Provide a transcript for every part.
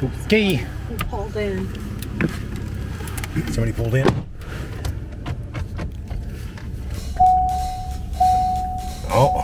Okay. Who pulled in? Somebody pulled in. Oh.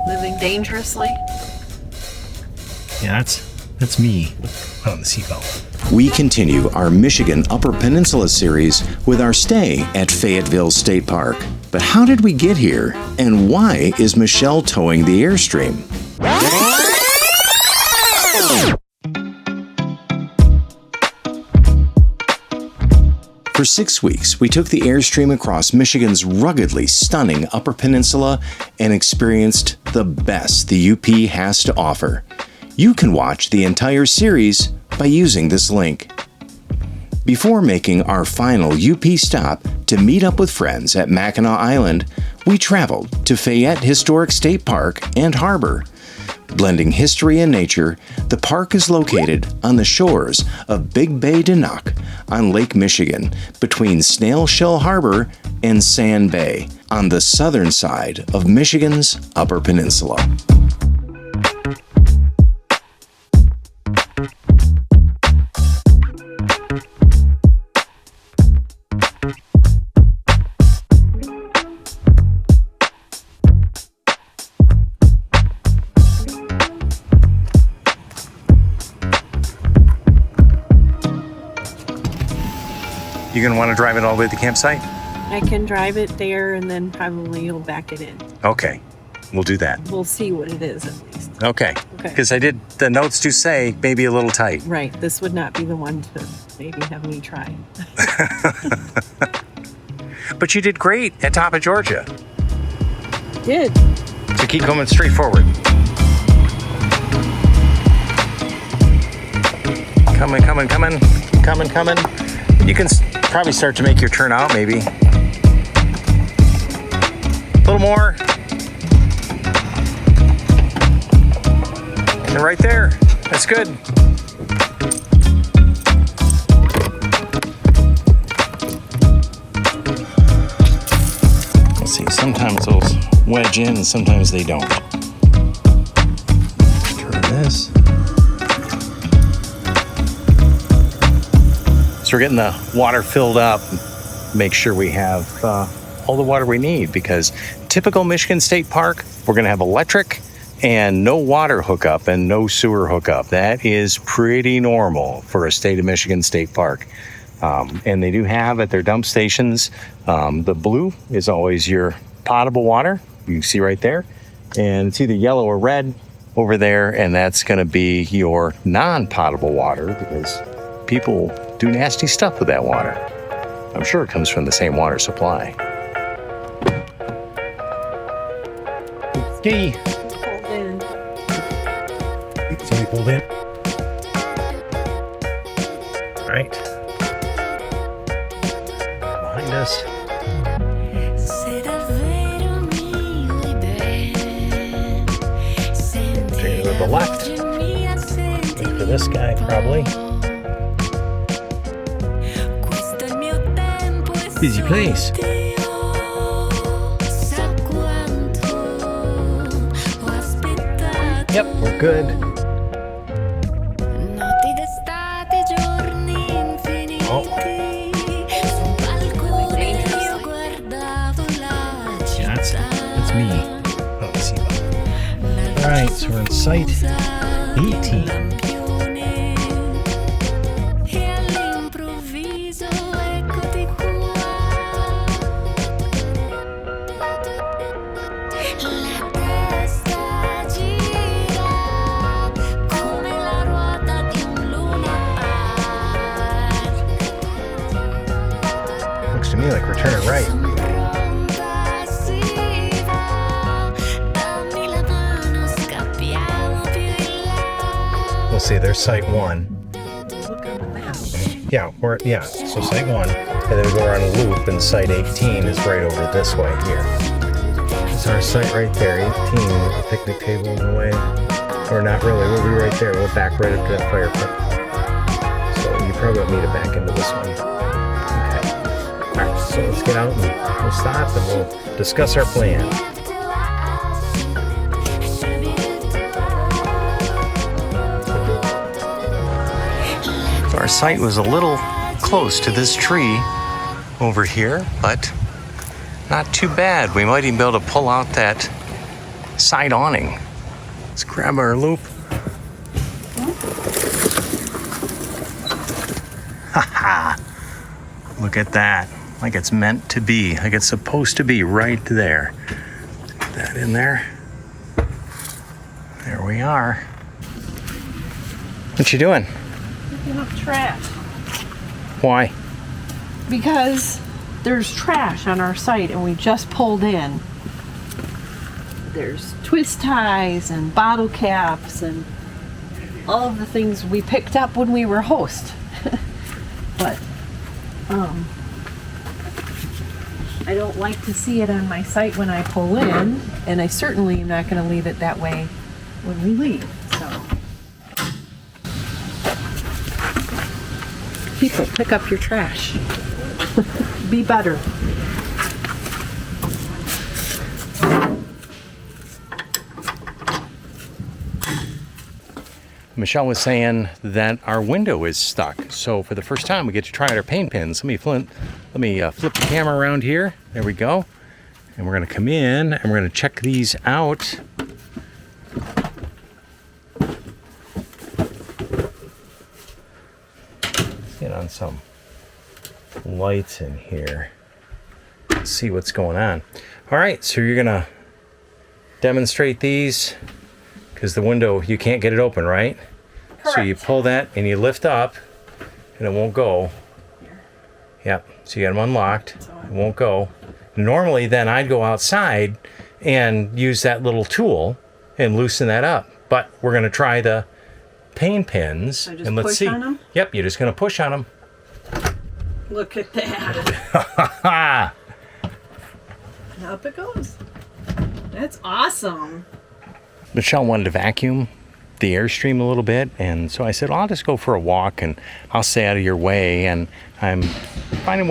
Living dangerously? Yeah, that's me. Put on the seatbelt. We continue our Michigan Upper Peninsula series with our stay at Fayette State Park. But how did we get here? And why is Michelle towing the Airstream? For 6 weeks, we took the Airstream across Michigan's ruggedly stunning Upper Peninsula and experienced the best the UP has to offer. You can watch the entire series by using this link. Before making our final UP stop to meet up with friends at Mackinac Island, we traveled to Fayette Historic State Park and Harbor. Blending history and nature, the park is located on the shores of Big Bay Denuk on Lake Michigan, between Snail Shell Harbor and Sand Bay, on the southern side of Michigan's Upper Peninsula. You gonna want to drive it all the way to the campsite? I can drive it there and then probably you'll back it in. Okay, we'll do that. We'll see what it is at least. Okay. Okay. Because the notes do say maybe a little tight. Right. This would not be the one to maybe have me try. But you did great at top of Georgia. Did. So keep coming straight forward. Coming. You can probably start to make your turn out, maybe. A little more. And right there. That's good. Let's see, sometimes those wedge in and sometimes they don't. Turn this. So we're getting the water filled up, make sure we have all the water we need, because typical Michigan State Park, we're gonna have electric and no water hookup and no sewer hookup. That is pretty normal for a state of Michigan State Park. And they do have at their dump stations, the blue is always your potable water, you can see right there, and it's either yellow or red over there, and that's gonna be your non-potable water, because people do nasty stuff with that water. I'm sure it comes from the same water supply. Okay. Pulled in. Somebody pulled in. All right. Behind us. Take it to the left. Wait for this guy, probably. Busy place. Yep, we're good. Oh. Yeah, that's me. Oh, let's see. All right, so we're in site 18. Looks to me like we're turning right. We'll see, there's site 1. Yeah, so site 1. And then we go around a loop, and site 18 is right over this way here. It's our site right there, 18, with the picnic table in the way. Or not really, we'll be right there. We'll back right up to that fire pit. So you probably want me to back into this one. Okay. Alright, so let's get out and we'll stop and we'll discuss our plan. site was a little close to this tree over here, but not too bad. We might even be able to pull out that side awning. Let's grab our loop. Haha! Look at that. Like it's meant to be. Like it's supposed to be right there. Put that in there. There we are. What you doing? Picking up trash. Why? Because there's trash on our site and we just pulled in. There's twist ties and bottle caps and all of the things we picked up when we were host. But I don't like to see it on my site when I pull in, and I certainly am not going to leave it that way when we leave. So people, pick up your trash. Be better. Michelle was saying that our window is stuck. So for the first time, we get to try out our paint pins. Let me flip the camera around here. There we go. And we're gonna come in and we're gonna check these out. Let's get on some lights in here. Let's see what's going on. All right, so you're gonna demonstrate these because the window, you can't get it open, right? Correct. So you pull that and you lift up and it won't go. Yep, so you got them unlocked, it won't go. Normally then I'd go outside and use that little tool and loosen that up. But we're gonna try the paint pins So just and let's push see. on 'em? Yep, you're just gonna push on them. Look at that. Up it goes. That's awesome. Michelle wanted to vacuum the Airstream a little bit, and so I said, well, I'll just go for a walk and I'll stay out of your way. And I'm finding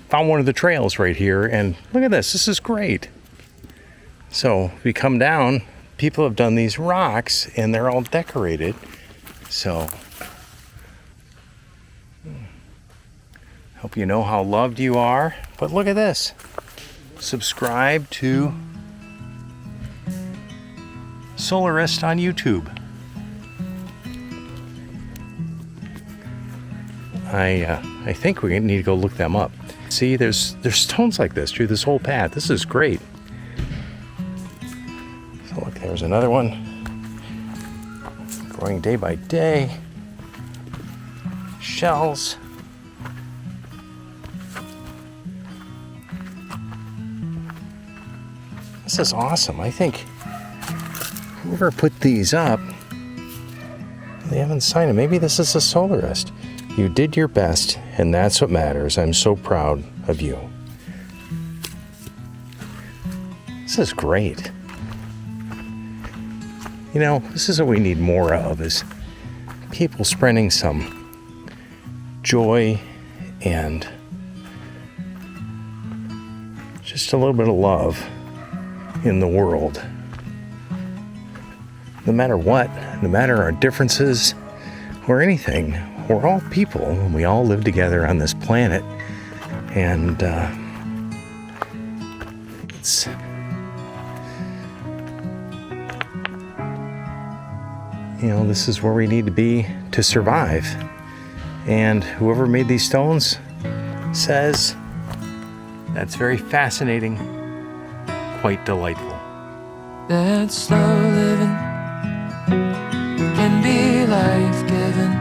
found one of the trails right here, and look at this is great. So we come down, people have done these rocks and they're all decorated. So hope you know how loved you are. But look at this. Subscribe to Solarist on YouTube. I think we need to go look them up. See, there's stones like this through this whole path. This is great. So look, there's another one. Growing day by day. Shells. This is awesome. I think whoever put these up, they haven't signed them. Maybe this is a Solarist. You did your best, and that's what matters. I'm so proud of you. This is great. You know, this is what we need more of, is people spreading some joy and just a little bit of love in the world. No matter what, no matter our differences or anything, we're all people and we all live together on this planet. And it's this is where we need to be to survive. And whoever made these stones says that's very fascinating, quite delightful. That slow living can be life-giving,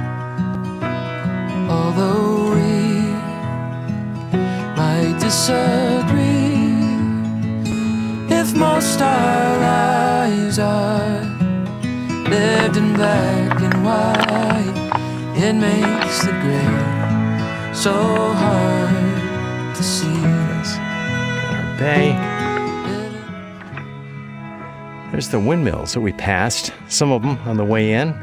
although we might disagree. If most our lives are lived in black and white, it makes the gray so hard to see. Yes. Got our bay. There's the windmills that we passed, some of them on the way in.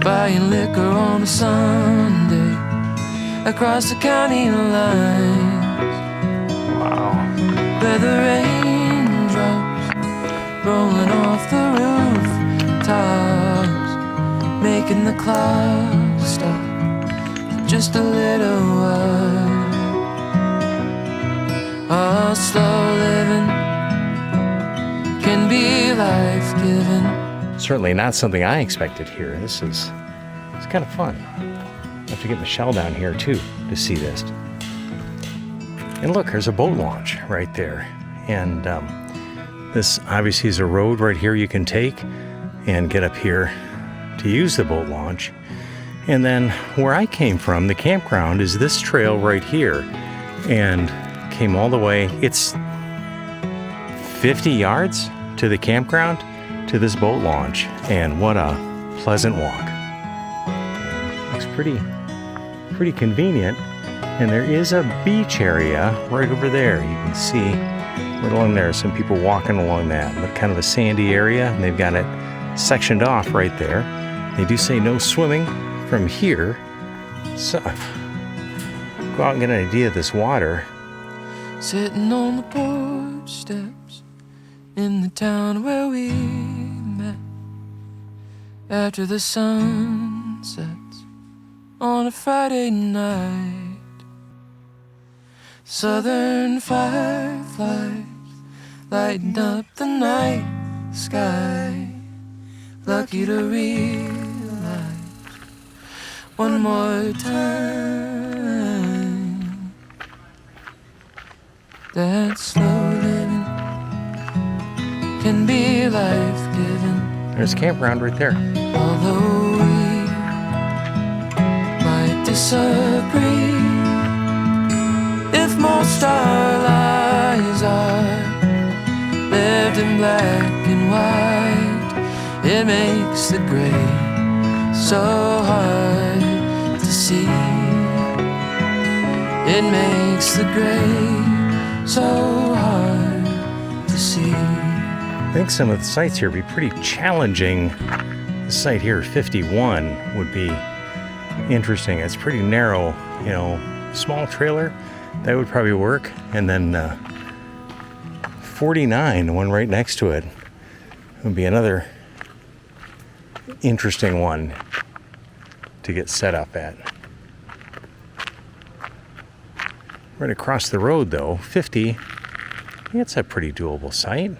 Buying liquor on a Sunday across the county lines. Wow. Where the raindrops rolling off the rooftops make making the clock stop for just a little while. Oh, slow living can be life-giving. Certainly not something I expected here. It's kind of fun. I have to get Michelle down here too to see this. And look, there's a boat launch right there. And this obviously is a road right here you can take and get up here to use the boat launch. And then where I came from, the campground, is this trail right here. And came all the way, it's 50 yards to the campground to this boat launch. And what a pleasant walk. Looks pretty convenient. And there is a beach area right over there. You can see right along there some people walking along that. But kind of a sandy area, and they've got it sectioned off right there. They do say no swimming from here. So go out and get an idea of this water. Sitting on the porch steps in the town where we met, after the sun sets on a Friday night. Southern fireflies lighting up the night sky. Lucky to realize one more time that slow living can be life-giving. There's a campground right there. Although we might disagree, if most our lives are lived in black and white, it makes the gray so hard to see. It makes the gray so hard to see. I think some of the sites here would be pretty challenging. The site here, 51, would be interesting. It's pretty narrow, you know, small trailer. That would probably work. And then 49, the one right next to it, would be another interesting one to get set up at. Right across the road, though, 50, it's a pretty doable site.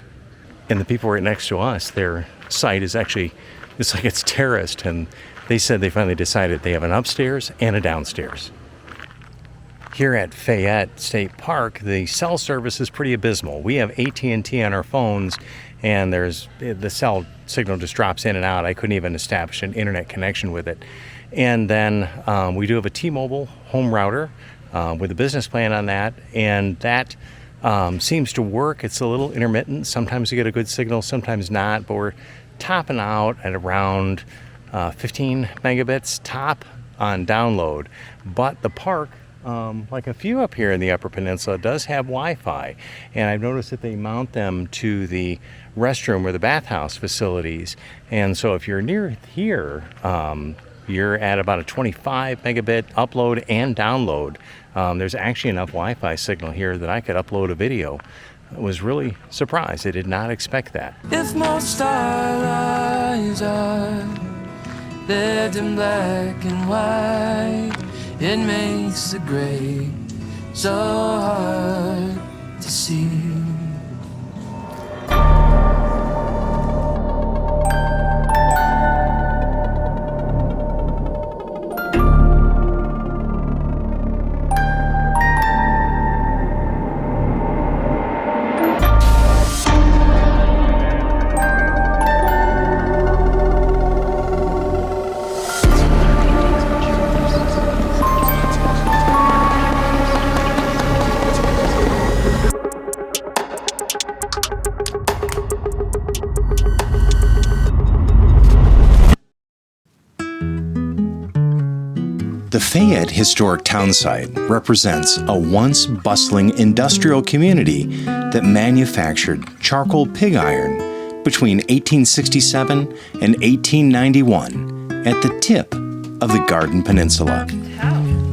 And the people right next to us, their site is actually, it's like it's terraced. And they said they finally decided they have an upstairs and a downstairs. Here at Fayette State Park, the cell service is pretty abysmal. We have AT&T on our phones, and the cell signal just drops in and out. I couldn't even establish an internet connection with it. And then we do have a T-Mobile home router with a business plan on that, and that seems to work. It's a little intermittent. Sometimes you get a good signal, sometimes not, but we're topping out at around 15 megabits top on download. But the park, like a few up here in the Upper Peninsula, does have Wi-Fi, and I've noticed that they mount them to the restroom or the bathhouse facilities. And so if you're near here, you're at about a 25 megabit upload and download. There's actually enough Wi-Fi signal here that I could upload a video. I was really surprised. I did not expect that. If most our lives are lived in black and white, it makes the gray so hard to see. The Fayette Historic Townsite represents a once bustling industrial community that manufactured charcoal pig iron between 1867 and 1891 at the tip of the Garden Peninsula.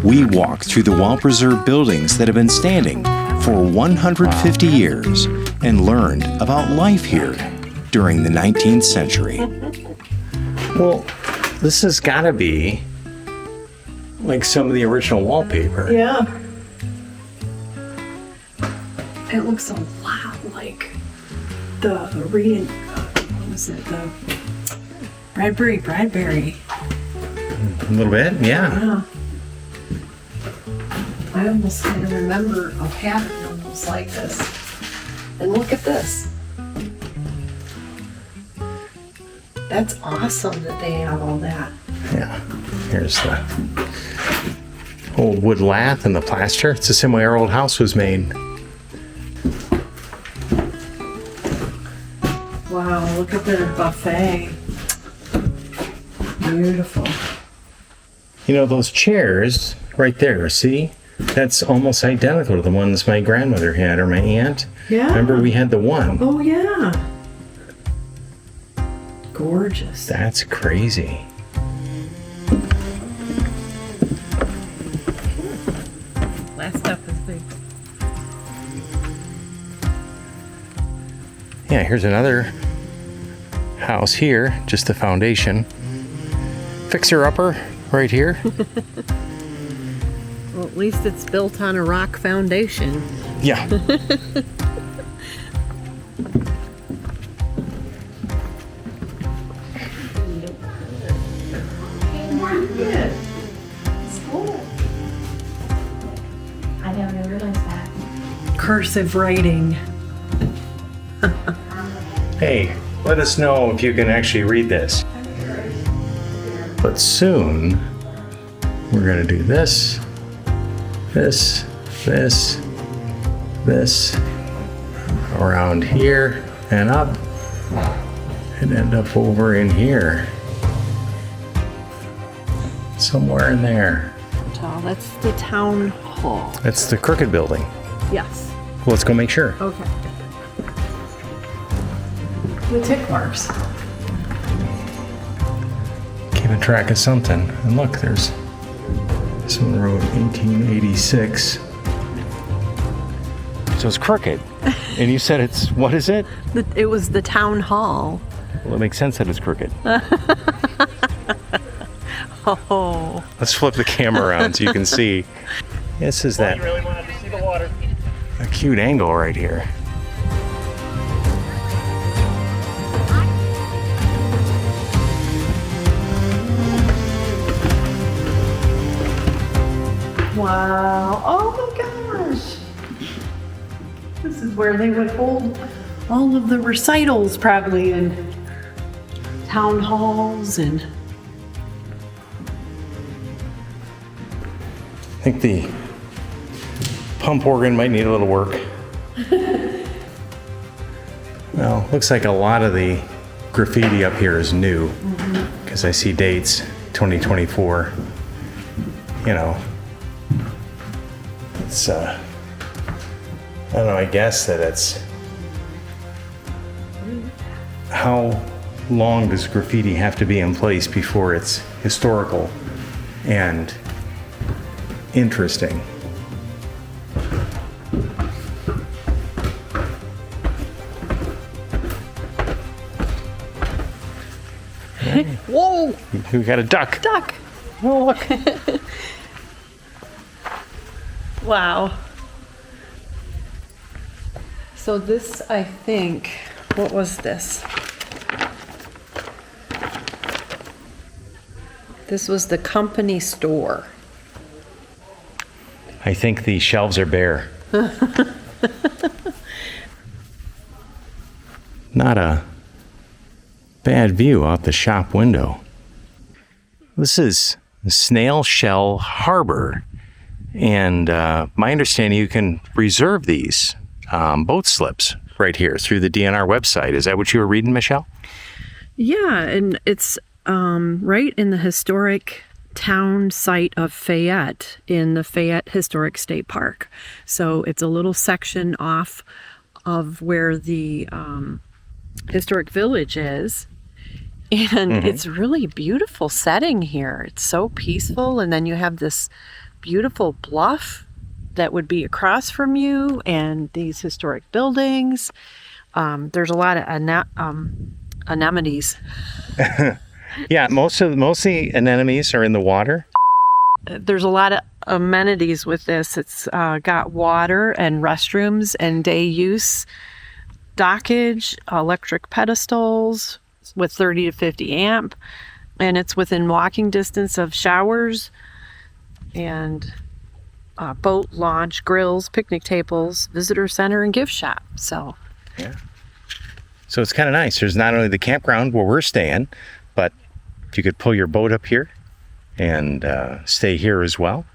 We walk through the well-preserved buildings that have been standing for 150 years and learned about life here during the 19th century. Well, This has got to be like some of the original wallpaper. Yeah. It looks a lot like the reading, what was it, the Bradbury. A little bit, yeah. Yeah. I almost kind of remember a pattern almost like this. And look at this. That's awesome that they have all that. Yeah. Here's the old wood lath and the plaster. It's the same way our old house was made. Wow, look at their buffet. Beautiful. You know, those chairs right there, see? That's almost identical to the ones my grandmother had or my aunt. Yeah. Remember, we had the one. Oh, yeah. Gorgeous. That's crazy. That stuff is big. Yeah, here's another house here, just the foundation. Fixer-upper right here. Well, at least it's built on a rock foundation. Yeah. I never realized that. Cursive writing. Hey, let us know if you can actually read this. But soon, we're gonna do this, this, this, this, around here and up, and end up over in here. Somewhere in there. That's the town hall. That's the Crooked Building. Yes. Let's go make sure. Okay. The tick marks. Keeping track of something. And look, there's someone wrote 1886. So it's crooked. And you said it's, what is it? It was the town hall. Well, it makes sense that it's crooked. Oh. Let's flip the camera around so you can see. This is that. You really wanted to see the water. A cute angle right here. Wow. Oh my gosh. This is where they would hold all of the recitals probably in town halls and I think the pump organ might need a little work. Well, looks like a lot of the graffiti up here is new because I see dates 2024. You know, it's I don't know, I guess that it's how long does graffiti have to be in place before it's historical and interesting? whoa! We got a duck. Duck. Oh, look. Wow. So this, I think, what was this? This was the company store. I think the shelves are bare. Not a bad view out the shop window. This is Snail Shell Harbor. And my understanding, you can reserve these boat slips right here through the DNR website. Is that what you were reading, Michelle? Yeah, and it's right in the historic town site of Fayette in the Fayette Historic State Park. So it's a little section off of where the historic village is. And it's really beautiful setting here. It's so peaceful. And then you have this beautiful bluff that would be across from you and these historic buildings. There's a lot of anemones Yeah, most of the anemones are in the water. There's a lot of amenities with this. It's got water and restrooms and day use, dockage, electric pedestals with 30 to 50 amp, and it's within walking distance of showers and boat launch, grills, picnic tables, visitor center, and gift shop. So it's kind of nice. There's not only the campground where we're staying, but you could pull your boat up here and stay here as well,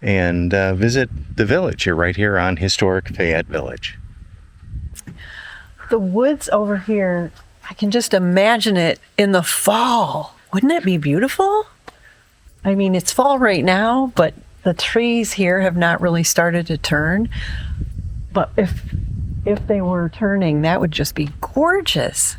and visit the village. You're right here on historic Fayette Village. the woods over here, I can just imagine it in the fall. Wouldn't it be beautiful? I mean, it's fall right now, but the trees here have not really started to turn. But if they were turning, that would just be gorgeous.